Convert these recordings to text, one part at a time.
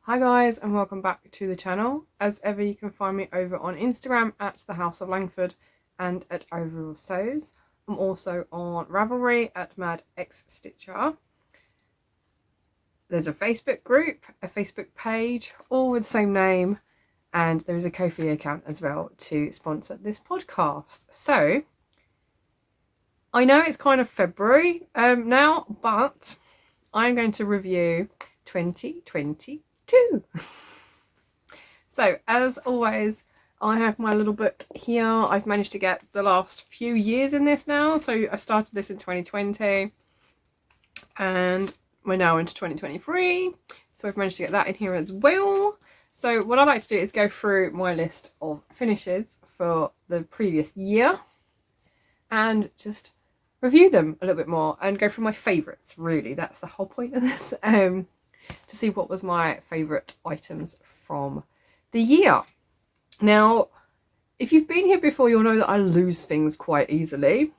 Hi guys, and welcome back to the channel. As ever, you can find me over on Instagram at the House of Langford and at Overall Sews. I'm also on Ravelry at Mad X Stitcher. There's a Facebook group, a Facebook page, all with the same name, and there is a Ko-fi account as well to sponsor this podcast. So I know it's kind of February now, but I'm going to review 2022. So as always, I have my little book here. I've managed to get the last few years in this now. So I started this in 2020 and we're now into 2023. So I've managed to get that in here as well. So what I like to do is go through my list of finishes for the previous year and just review them a little bit more and go through my favourites. Really, that's the whole point of this. To see what was my favourite items from the year. Now, if you've been here before, you'll know that I lose things quite easily,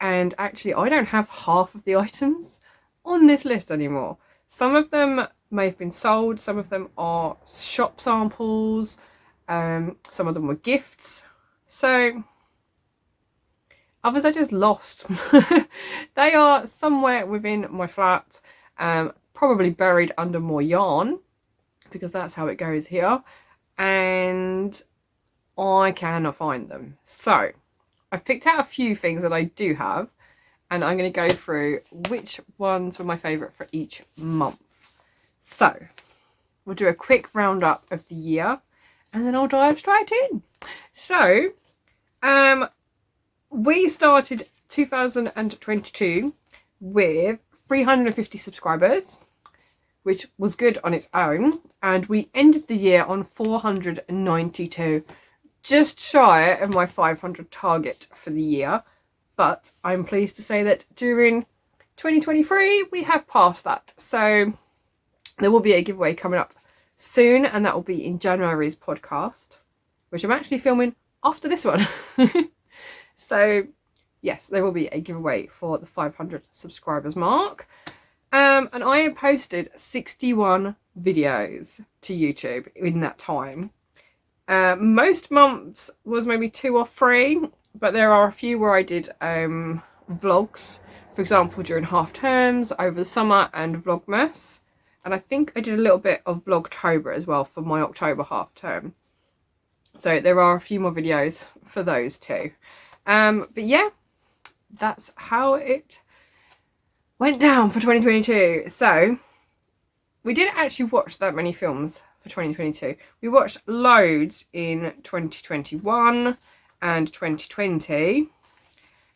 and actually I don't have half of the items on this list anymore. Some of them may have been sold, some of them are shop samples, some of them were gifts, so others I just lost. They are somewhere within my flat, probably buried under more yarn, because that's how it goes here, and I cannot find them. So I've picked out a few things that I do have, and I'm going to go through which ones were my favourite for each month. So we'll do a quick roundup of the year and then I'll dive straight in. So we started 2022 with 350 subscribers, which was good on its own, and we ended the year on 492, just shy of my 500 target for the year. But I'm pleased to say that during 2023 we have passed that, so there will be a giveaway coming up soon, and that will be in January's podcast, which I'm actually filming after this one. So yes, there will be a giveaway for the 500 subscribers mark. And I posted 61 videos to YouTube in that time. Most months was maybe 2 or 3, but there are a few where I did vlogs, for example during half terms, over the summer, and Vlogmas. And I think I did a little bit of Vlogtober as well for my October half term. So there are a few more videos for those too. But yeah, that's how it went down for 2022. So we didn't actually watch that many films for 2022. We watched loads in 2021 and 2020.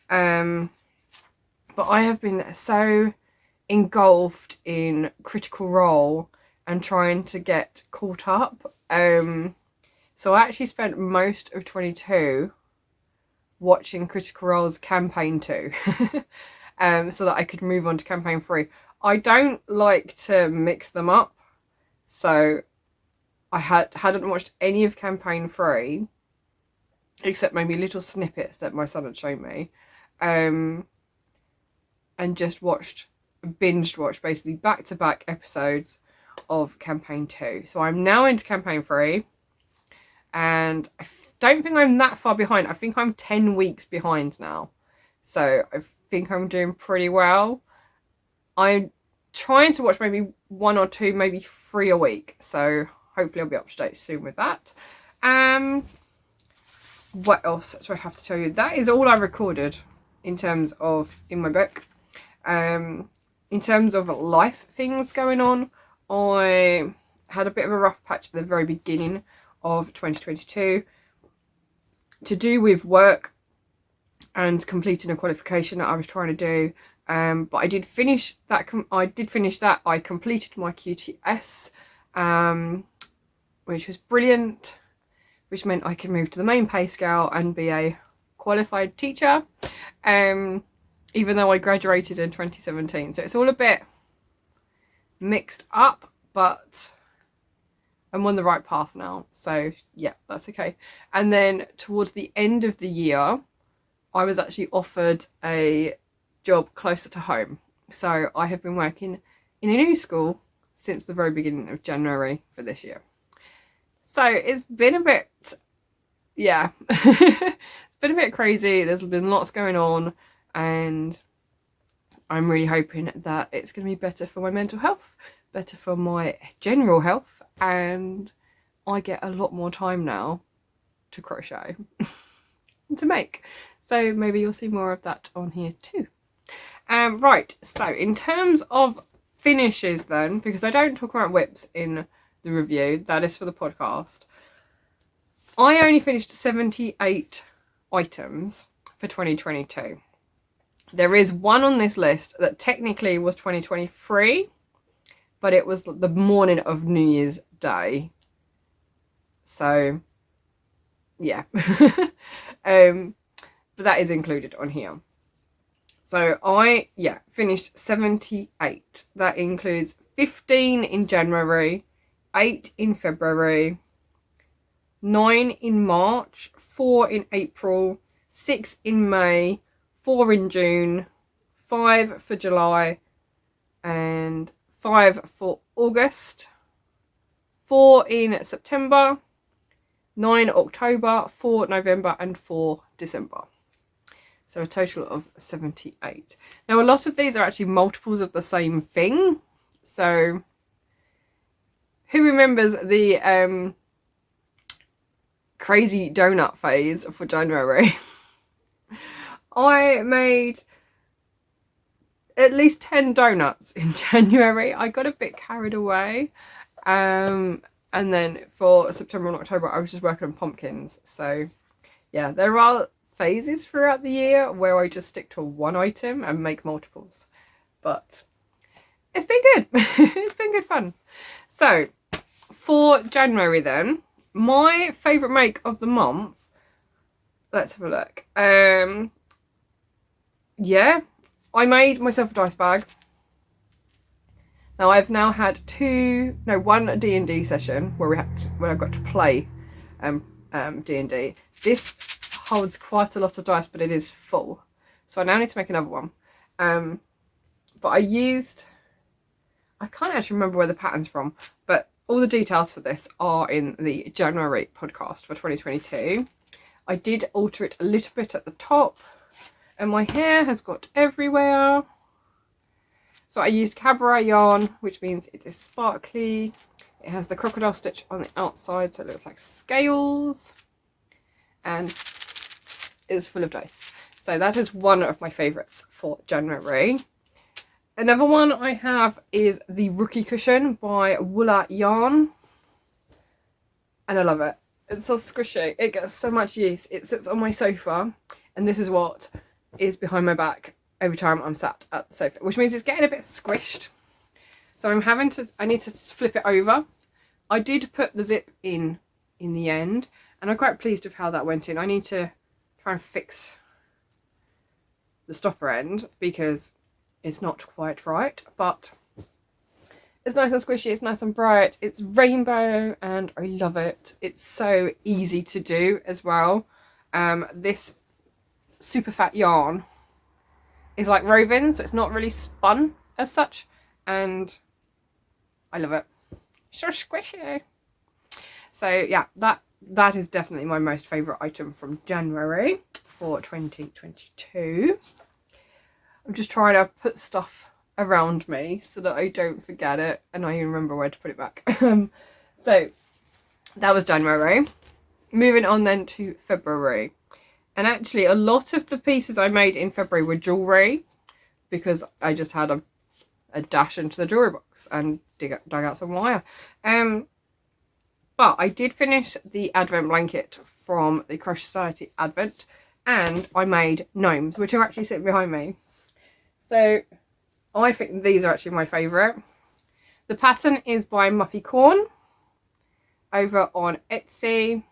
But I have been so engulfed in Critical Role and trying to get caught up. So I actually spent most of 22 watching Critical Role's campaign 2. So that I could move on to campaign 3. I don't like to mix them up, so I hadn't watched any of campaign 3 except maybe little snippets that my son had shown me, and just binged watched basically back-to-back episodes of campaign 2. So I'm now into campaign 3, and I don't think I'm that far behind. I think I'm 10 weeks behind now, so I think I'm doing pretty well. I'm trying to watch maybe 1 or 2, maybe 3 a week, so hopefully I'll be up to date soon with that. What else do I have to tell you? That is all I recorded in terms of in my book. In terms of life things going on, I had a bit of a rough patch at the very beginning of 2022 to do with work and completing a qualification that I was trying to do. But I did finish that. I completed my QTS, which was brilliant, which meant I could move to the main pay scale and be a qualified teacher, even though I graduated in 2017. So it's all a bit mixed up, but I'm on the right path now. So yeah, that's okay. And then towards the end of the year, I was actually offered a job closer to home. So I have been working in a new school since the very beginning of January for this year. So it's been a bit, yeah, it's been a bit crazy. There's been lots going on, and I'm really hoping that it's going to be better for my mental health, better for my general health, and I get a lot more time now to crochet and to make. So maybe you'll see more of that on here too. Right, so in terms of finishes then, because I don't talk about whips in the review, that is for the podcast, I only finished 78 items for 2022. There is one on this list that technically was 2023, but it was the morning of New Year's Day. So, yeah. But that is included on here. So I, finished 78. That includes 15 in January, 8 in February, 9 in March, 4 in April, 6 in May, 4 in June, 5 for July, and 5 for August, 4 in September, 9 October, 4 November, and 4 December. So a total of 78. Now, a lot of these are actually multiples of the same thing. So who remembers the crazy donut phase for January? I made at least 10 donuts in January. I got a bit carried away. And then for September and October, I was just working on pumpkins. So yeah, there are phases throughout the year where I just stick to one item and make multiples. But it's been good. It's been good fun. So for January then, my favourite make of the month, let's have a look. Yeah, I made myself a dice bag. Now I've now had one D&D session where I got to play D&D. This holds quite a lot of dice, but it is full. So I now need to make another one. But I can't actually remember where the pattern's from, but all the details for this are in the January podcast for 2022. I did alter it a little bit at the top, and my hair has got everywhere. So I used cabaret yarn, which means it is sparkly. It has the crocodile stitch on the outside, so it looks like scales. And it's full of dice. So that is one of my favourites for January. Another one I have is the Rookie Cushion by Wooler Yarn. And I love it. It's so squishy. It gets so much use. It sits on my sofa, and this is what is behind my back every time I'm sat at the sofa, which means it's getting a bit squished. So I need to flip it over. I did put the zip in the end, and I'm quite pleased with how that went in. I need to try and fix the stopper end because it's not quite right, but it's nice and squishy, it's nice and bright, it's rainbow, and I love it. It's so easy to do as well. This super fat yarn is like woven, so it's not really spun as such, and I love it. So squishy. So yeah, that is definitely my most favourite item from January for 2022. I'm just trying to put stuff around me so that I don't forget it and I remember where to put it back. So that was January. Moving on then to February. And actually a lot of the pieces I made in February were jewellery because I just had a dash into the jewellery box and dug out some wire. But I did finish the advent blanket from the Crochet Society Advent, and I made gnomes, which are actually sitting behind me. So I think these are actually my favourite. The pattern is by Muffy Corn over on Etsy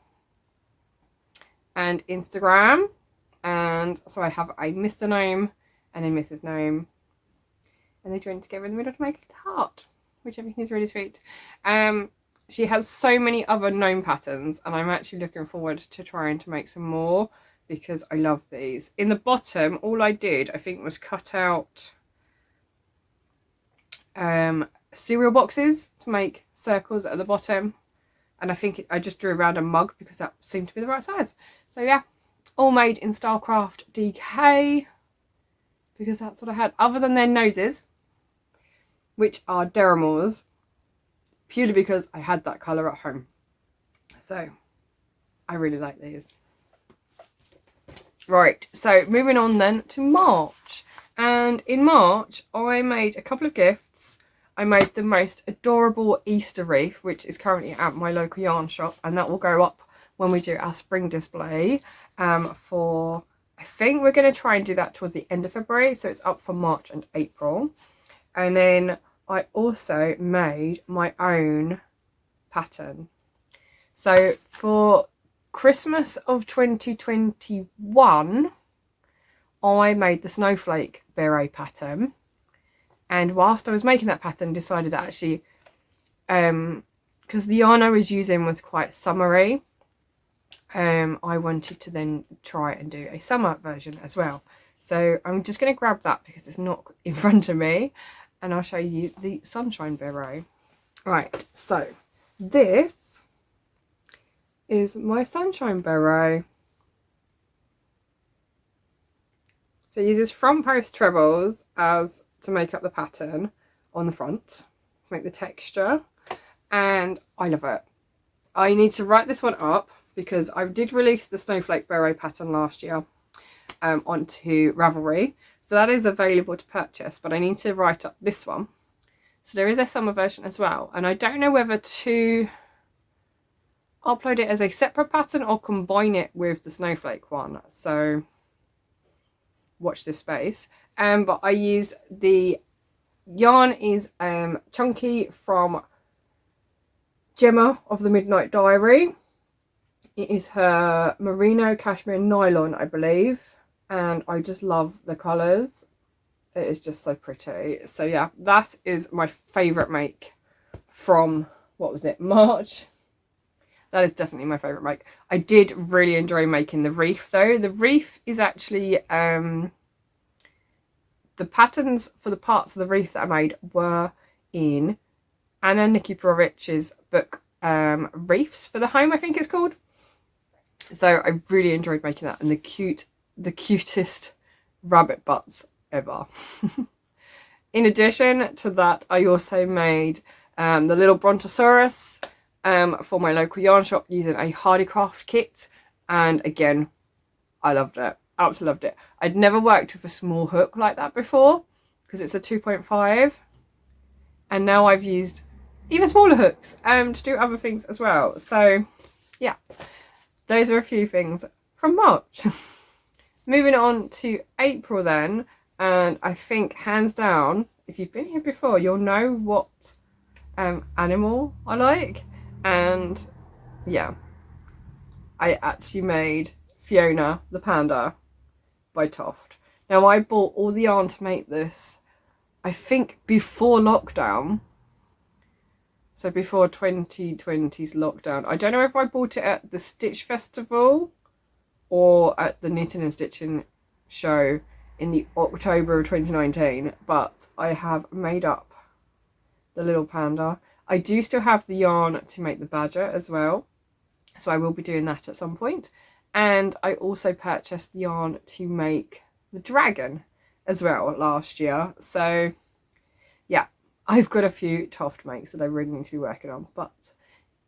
and Instagram. And so I have a Mr. Gnome and a Mrs. Gnome, and they join together in the middle to make a heart, which I think is really sweet. She has so many other gnome patterns, and I'm actually looking forward to trying to make some more because I love these. In the bottom, all I did, I think, was cut out cereal boxes to make circles at the bottom, and I think I just drew around a mug because that seemed to be the right size. So yeah, all made in Stylecraft DK because that's what I had, other than their noses, which are Deramores, purely because I had that colour at home. So I really like these. Right, so moving on then to March. And in March, I made a couple of gifts. I made the most adorable Easter wreath, which is currently at my local yarn shop, and that will go up when we do our spring display for, I think we're going to try and do that towards the end of February, so it's up for March and April. And then I also made my own pattern. So for Christmas of 2021, I made the snowflake beret pattern, and whilst I was making that pattern, decided that actually, because the yarn I was using was quite summery, I wanted to then try and do a summer version as well. So I'm just going to grab that because it's not in front of me, and I'll show you the sunshine beret. Right, so this is my sunshine beret. So it uses front post trebles as to make up the pattern on the front to make the texture, and I love it. I need to write this one up because I did release the snowflake beret pattern last year onto Ravelry, so that is available to purchase, but I need to write up this one. So there is a summer version as well, and I don't know whether to upload it as a separate pattern or combine it with the snowflake one, so watch this space. But I used the yarn is Chunky from Gemma of the Midnight Diary. It is her merino cashmere nylon, I believe, and I just love the colours. It is just so pretty. So yeah, that is my favourite make from, what was it, March? That is definitely my favourite make. I did really enjoy making the wreath though. The wreath is actually, the patterns for the parts of the wreath that I made were in Anna Nikiforovich's book, Wreaths for the Home, I think it's called. So I really enjoyed making that, and the cutest rabbit butts ever. In addition to that, I also made the little brontosaurus for my local yarn shop using a Hardycraft kit, and again, I loved it. Absolutely loved it. I'd never worked with a small hook like that before because it's a 2.5, and now I've used even smaller hooks to do other things as well. So yeah, those are a few things from March. Moving on to April then, and I think hands down, if you've been here before, you'll know what animal I like, and yeah, I actually made Fiona the panda by Toft. Now I bought all the yarn to make this, I think before lockdown, so before 2020's lockdown. I don't know if I bought it at the Stitch Festival or at the Knitting and Stitching show in the October of 2019, but I have made up the little panda. I do still have the yarn to make the badger as well, so I will be doing that at some point. And I also purchased the yarn to make the dragon as well last year. So yeah, I've got a few Toft makes that I really need to be working on, but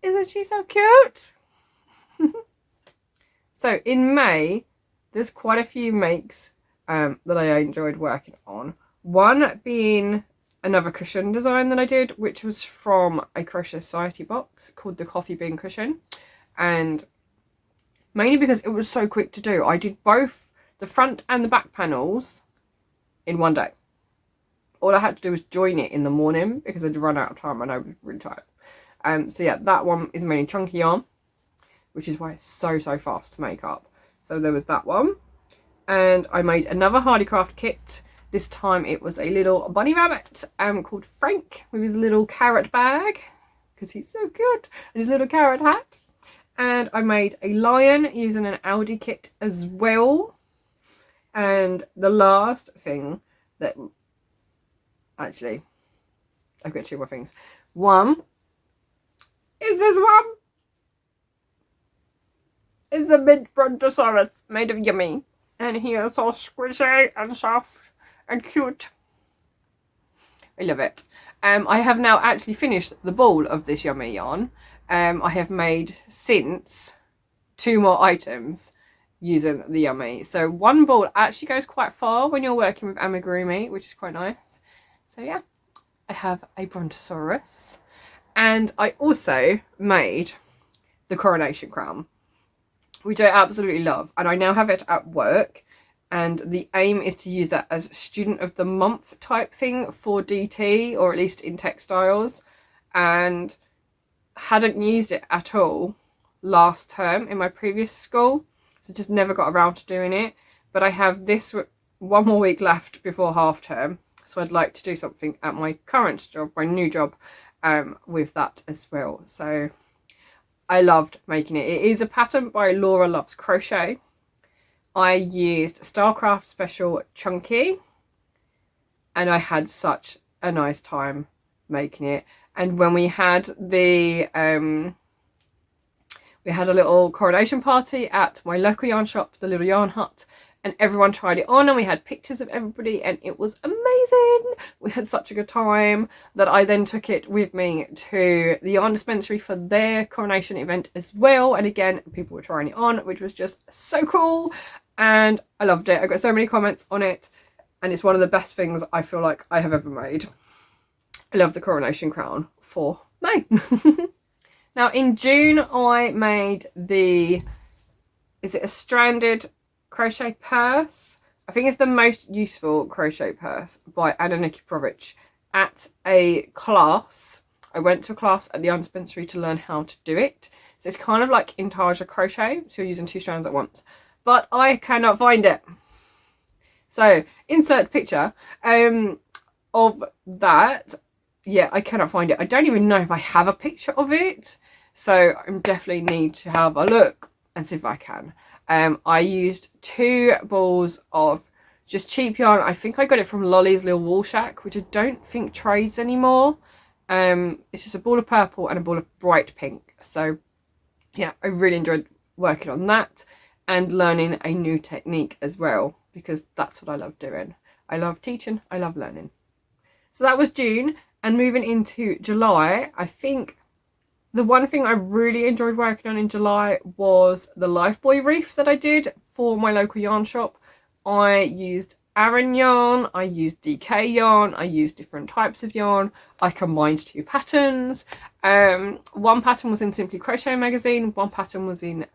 isn't she so cute? So in May, there's quite a few makes that I enjoyed working on. One being another cushion design that I did, which was from a Crochet Society box called the Coffee Bean Cushion. And mainly because it was so quick to do. I did both the front and the back panels in one day. All I had to do was join it in the morning because I'd run out of time and I was really tired. So yeah, that one is mainly chunky yarn, which is why it's so fast to make up. So there was that one. And I made another Hardycraft kit. This time it was a little bunny rabbit called Frank with his little carrot bag because he's so cute, and his little carrot hat. And I made a lion using an Aldi kit as well. And the last thing that, actually, I've got two more things. One is this one. It's a mint brontosaurus made of yummy. And he is so squishy and soft and cute. I love it. I have now actually finished the ball of this yummy yarn. I have made since 2 more items using the yummy. So one ball actually goes quite far when you're working with amigurumi, which is quite nice. So yeah, I have a brontosaurus. And I also made the coronation crown, which I absolutely love. And I now have it at work. And the aim is to use that as student of the month type thing for DT, or at least in textiles. And hadn't used it at all last term in my previous school. So just never got around to doing it. But I have this 1 more week left before half term. So I'd like to do something at my current job, my new job, with that as well. So I loved making it. It is a pattern by Laura Loves Crochet. I used Starcraft Special Chunky, and I had such a nice time making it. And when we had the we had a little coronation party at my local yarn shop, the Little Yarn Hut, and everyone tried it on, and we had pictures of everybody, and it was amazing. We had such a good time that I then took it with me to the yarn dispensary for their coronation event as well. And again, people were trying it on, which was just so cool. And I loved it. I got so many comments on it, and it's one of the best things I feel like I have ever made. I love the coronation crown for May. Now in June I made the, is it a stranded crochet purse? I think it's the most useful crochet purse by Anna Nikiforovich at a class. I went to a class at the yarn dispensary to learn how to do it. So it's kind of like intarsia crochet, so you're using 2 strands at once. But I cannot find it. So insert picture of that. Yeah, I cannot find it. I don't even know if I have a picture of it. So I definitely need to have a look and see if I can. I used 2 balls of just cheap yarn. I think I got it from Lolly's Little Wool Shack, which I don't think trades anymore. It's just a ball of purple and a ball of bright pink. So yeah, I really enjoyed working on that and learning a new technique as well, because that's what I love doing. I love teaching, I love learning. So that was June. And moving into July, I think the one thing I really enjoyed working on in July was the Lifebuoy wreath that I did for my local yarn shop. I used Aran yarn, I used DK yarn, I used different types of yarn. I combined 2 patterns. One pattern was in Simply Crochet magazine, one pattern was in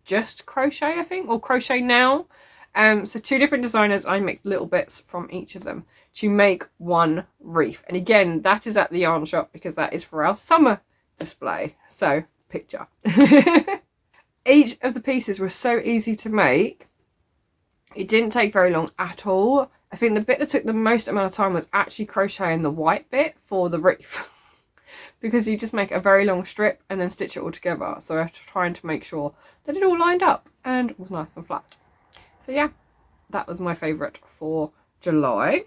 Just Crochet, I think, or Crochet Now. So 2 different designers. I mixed little bits from each of them to make one wreath. And again, that is at the yarn shop because that is for our summer display. So picture. Each of the pieces were so easy to make. It didn't take very long at all. I think the bit that took the most amount of time was actually crocheting the white bit for the wreath. Because you just make a very long strip and then stitch it all together. So I was trying to make sure that it all lined up and was nice and flat. So yeah, that was my favourite for July.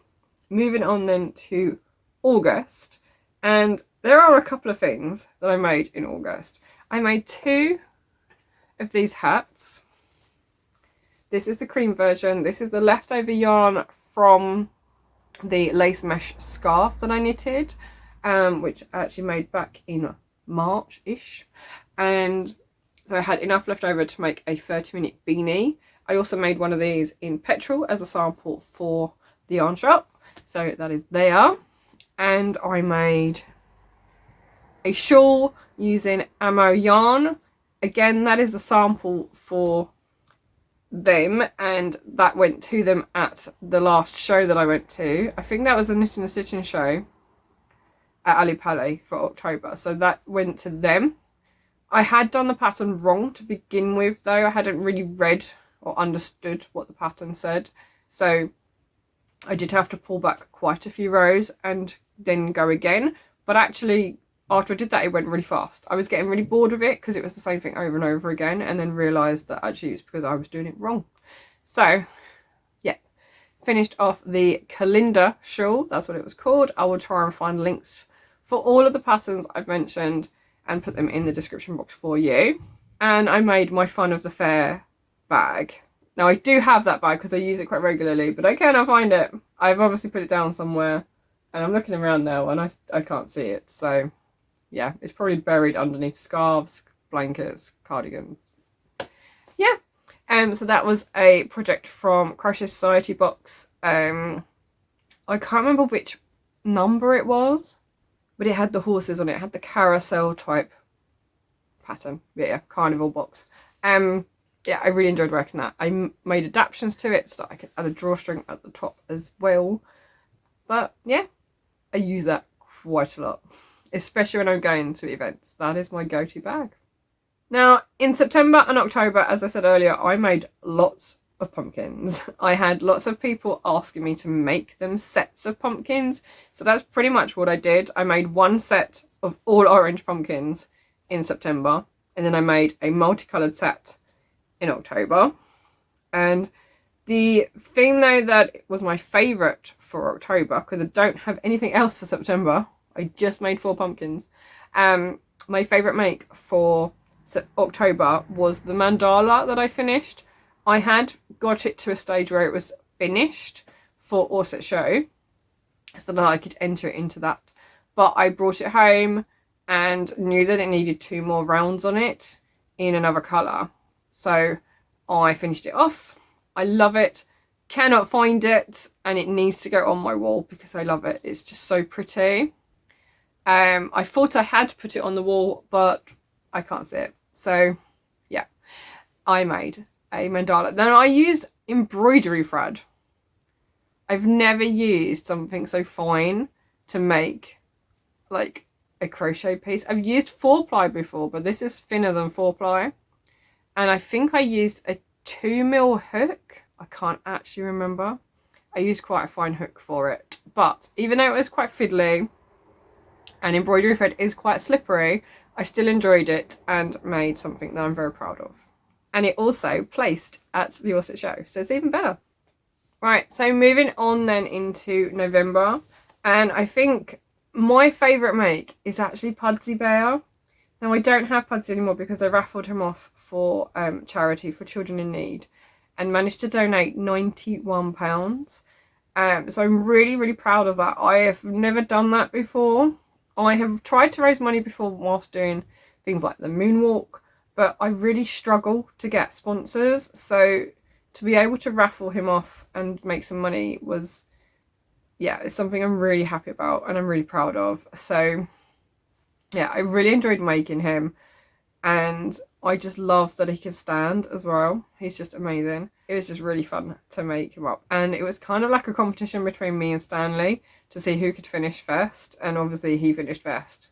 Moving on then to August. And there are a couple of things that I made in August. I made 2 of these hats. This is the cream version. This is the leftover yarn from the lace mesh scarf that I knitted, which I actually made back in March-ish. And so I had enough left over to make a 30-minute beanie. I also made one of these in petrol as a sample for the yarn shop. So that is there. And I made a shawl using Amo yarn. Again, that is a sample for them, and that went to them at the last show that I went to. I think that was the Knitting and Stitching show at Ali Palais for October. So that went to them. I had done the pattern wrong to begin with though. I hadn't really read or understood what the pattern said. So I did have to pull back quite a few rows and then go again. But actually, after I did that, it went really fast. I was getting really bored of it because it was the same thing over and over again, and then realised that actually it's because I was doing it wrong. So, yeah. finished off the Kalinda shawl. That's what it was called. I will try and find links for all of the patterns I've mentioned and put them in the description box for you. And I made my Fun of the Fair bag. Now I do have that bag because I use it quite regularly, but I cannot find it. I've obviously put it down somewhere and I'm looking around now and I can't see it. So yeah, it's probably buried underneath scarves, blankets, cardigans. Yeah. So that was a project from Crochet Society box. I can't remember which number it was, but it had the horses on it. It had the carousel type pattern. Yeah, carnival box. Yeah, I really enjoyed working that. I made adaptations to it so that I could add a drawstring at the top as well. But yeah, I use that quite a lot, especially when I'm going to events. That is my go-to bag. Now, in September and October, as I said earlier, I made lots of pumpkins. I had lots of people asking me to make them sets of pumpkins. So that's pretty much what I did. I made one set of all orange pumpkins in September. And then I made a multicolored set in October. And the thing though that was my favourite for October, because I don't have anything else for September, I just made 4 pumpkins. My favourite make for October was the mandala that I finished. I had got it to a stage where it was finished for Orset Show so that I could enter it into that, but I brought it home and knew that it needed 2 more rounds on it in another colour, so I finished it off. I love it, cannot find it, and it needs to go on my wall because I love it. It's just so pretty. I thought I had put it on the wall, but I can't see it. So yeah, I made a mandala. Now I used embroidery thread. I've never used something so fine to make like a crochet piece. I've used 4-ply before, but this is thinner than 4-ply. And I think I used a 2mm hook. I can't actually remember. I used quite a fine hook for it. But even though it was quite fiddly and embroidery thread is quite slippery, I still enjoyed it and made something that I'm very proud of. And it also placed at the Orset Show, so it's even better. Right, so moving on then into November, and I think my favourite make is actually Pudsey Bear. Now I don't have Pudsey anymore because I raffled him off for charity for children in need and managed to donate £91. So I'm really, really proud of that. I have never done that before. I have tried to raise money before whilst doing things like the moonwalk, but I really struggle to get sponsors. So to be able to raffle him off and make some money was, yeah, it's something I'm really happy about and I'm really proud of. So yeah, I really enjoyed making him, and I just love that he can stand as well. He's just amazing. It was just really fun to make him up, and it was kind of like a competition between me and Stanley to see who could finish first, and obviously he finished first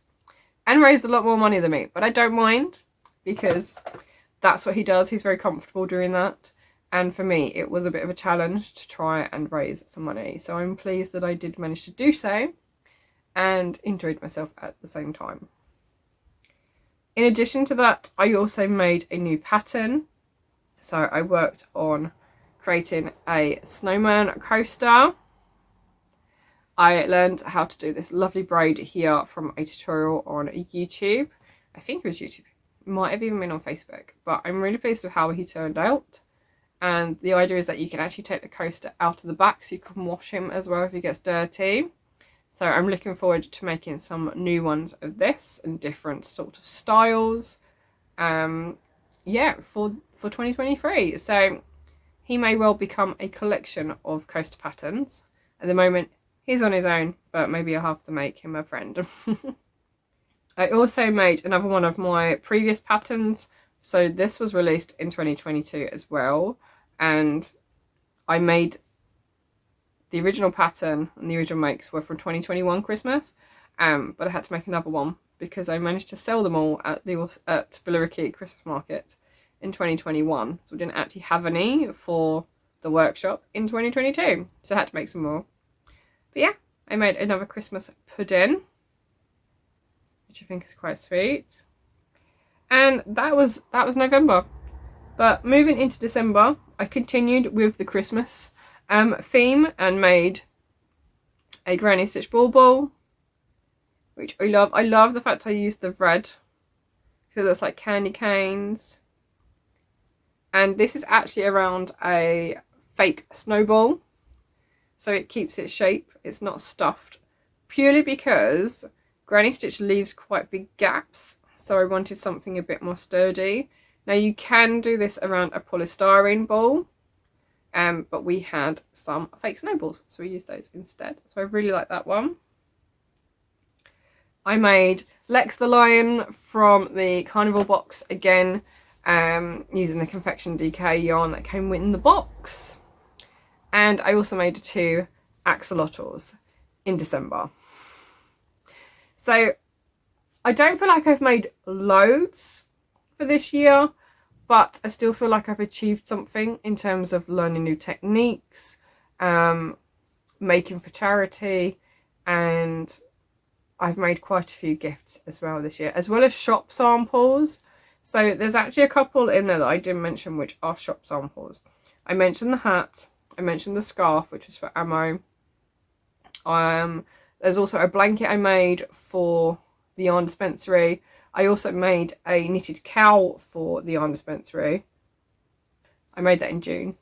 and raised a lot more money than me, but I don't mind because that's what he does. He's very comfortable doing that, and for me it was a bit of a challenge to try and raise some money, so I'm pleased that I did manage to do so and enjoyed myself at the same time. In addition to that, I also made a new pattern. So I worked on creating a snowman coaster. I learned how to do this lovely braid here from a tutorial on YouTube. I think it was YouTube. It might have even been on Facebook, but I'm really pleased with how he turned out. And the idea is that you can actually take the coaster out of the back so you can wash him as well if he gets dirty. So I'm looking forward to making some new ones of this and different sort of styles. Yeah, for 2023. So he may well become a collection of coaster patterns. At the moment, he's on his own, but maybe I'll have to make him a friend. I also made another one of my previous patterns. So this was released in 2022 as well. And I made the original pattern and the original makes were from 2021 Christmas, but I had to make another one because I managed to sell them all at Billericay Christmas Market in 2021. So I didn't actually have any for the workshop in 2022, so I had to make some more. But yeah, I made another Christmas pudding, which I think is quite sweet. And that was November. But moving into December, I continued with the Christmas theme and made a granny stitch bauble, which I love. I love the fact I used the red because it looks like candy canes. And this is actually around a fake snowball, so it keeps its shape. It's not stuffed, purely because granny stitch leaves quite big gaps, so I wanted something a bit more sturdy. Now you can do this around a polystyrene ball, but we had some fake snowballs, so we used those instead. So I really like that one. I made Lex the Lion from the Carnival box again, using the Confection DK yarn that came in the box. And I also made 2 axolotls in December. So I don't feel like I've made loads for this year, but I still feel like I've achieved something in terms of learning new techniques, making for charity, and I've made quite a few gifts as well this year, as well as shop samples. So there's actually a couple in there that I didn't mention, which are shop samples. I mentioned the hat, I mentioned the scarf, which was for Ammo. There's also a blanket I made for the yarn dispensary. I also made a knitted cowl for the yarn dispensary. I made that in June.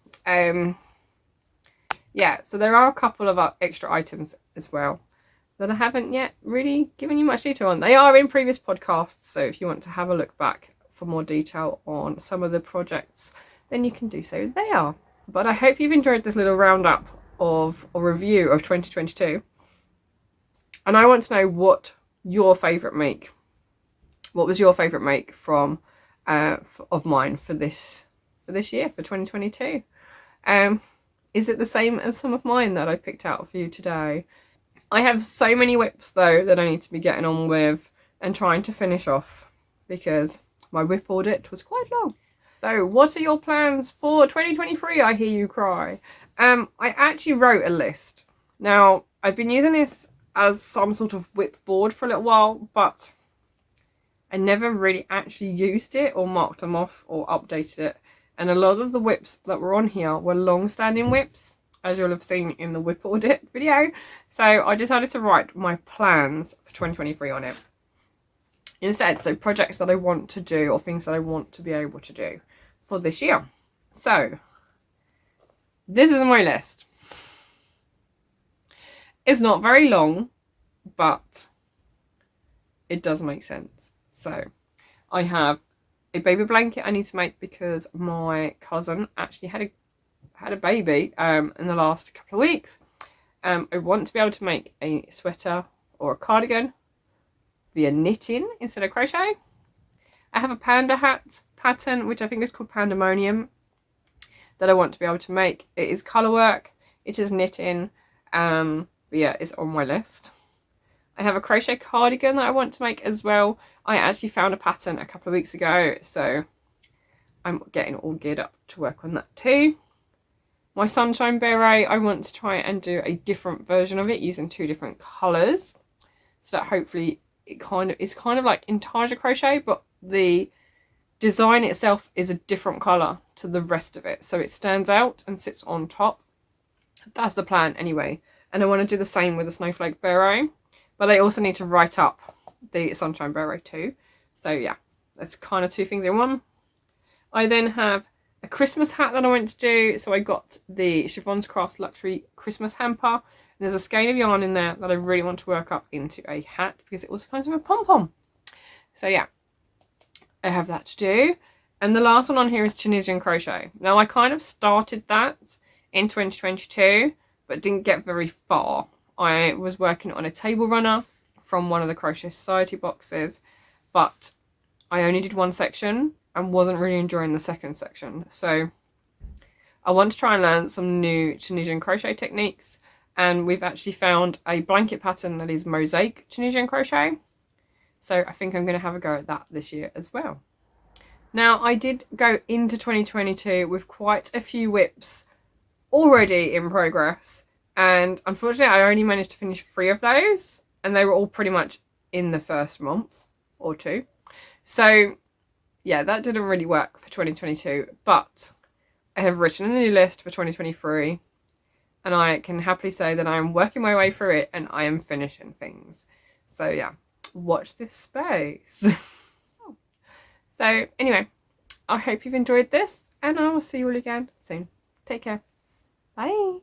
Yeah, so there are a couple of extra items as well that I haven't yet really given you much detail on. They are in previous podcasts, so if you want to have a look back for more detail on some of the projects, then you can do so there. But I hope you've enjoyed this little roundup of a review of 2022. And I want to know what your favourite make. What was your favourite make from of mine for this year, for 2022? Is it the same as some of mine that I picked out for you today? I have so many whips though that I need to be getting on with and trying to finish off, because my whip audit was quite long. So what are your plans for 2023, I hear you cry? I actually wrote a list. Now, I've been using this as some sort of whip board for a little while, but I never really actually used it or marked them off or updated it. And a lot of the whips that were on here were long-standing whips, as you'll have seen in the whip audit video. So I decided to write my plans for 2023 on it instead. So projects that I want to do or things that I want to be able to do for this year. So this is my list. It's not very long, but it does make sense. So I have a baby blanket I need to make because my cousin actually had a baby in the last couple of weeks. I want to be able to make a sweater or a cardigan via knitting instead of crochet. I have a panda hat pattern, which I think is called Pandemonium, that I want to be able to make. It is colour work, it is knitting, but yeah, it's on my list. I have a crochet cardigan that I want to make as well. I actually found a pattern a couple of weeks ago, so I'm getting all geared up to work on that too. My sunshine beret, I want to try and do a different version of it using 2 different colours, so that hopefully it is kind of like intarsia crochet, but the design itself is a different colour to the rest of it, so it stands out and sits on top. That's the plan anyway. And I want to do the same with the snowflake beret, but I also need to write up the sunshine beret too. So yeah, that's kind of 2 things in one. I then have a Christmas hat that I want to do. So I got the Chiffons Crafts Luxury Christmas hamper. And there's a skein of yarn in there that I really want to work up into a hat because it also comes with a pom-pom. So yeah, I have that to do. And the last one on here is Tunisian crochet. Now I kind of started that in 2022, but didn't get very far. I was working on a table runner from one of the Crochet Society boxes, but I only did one section and wasn't really enjoying the second section. So I want to try and learn some new Tunisian crochet techniques, and we've actually found a blanket pattern that is mosaic Tunisian crochet. So I think I'm going to have a go at that this year as well. Now I did go into 2022 with quite a few whips already in progress, and unfortunately I only managed to finish 3 of those, and they were all pretty much in the first month or 2. So yeah, that didn't really work for 2022, but I have written a new list for 2023, and I can happily say that I am working my way through it and I am finishing things. So yeah, watch this space. So anyway, I hope you've enjoyed this, and I will see you all again soon. Take care. Bye.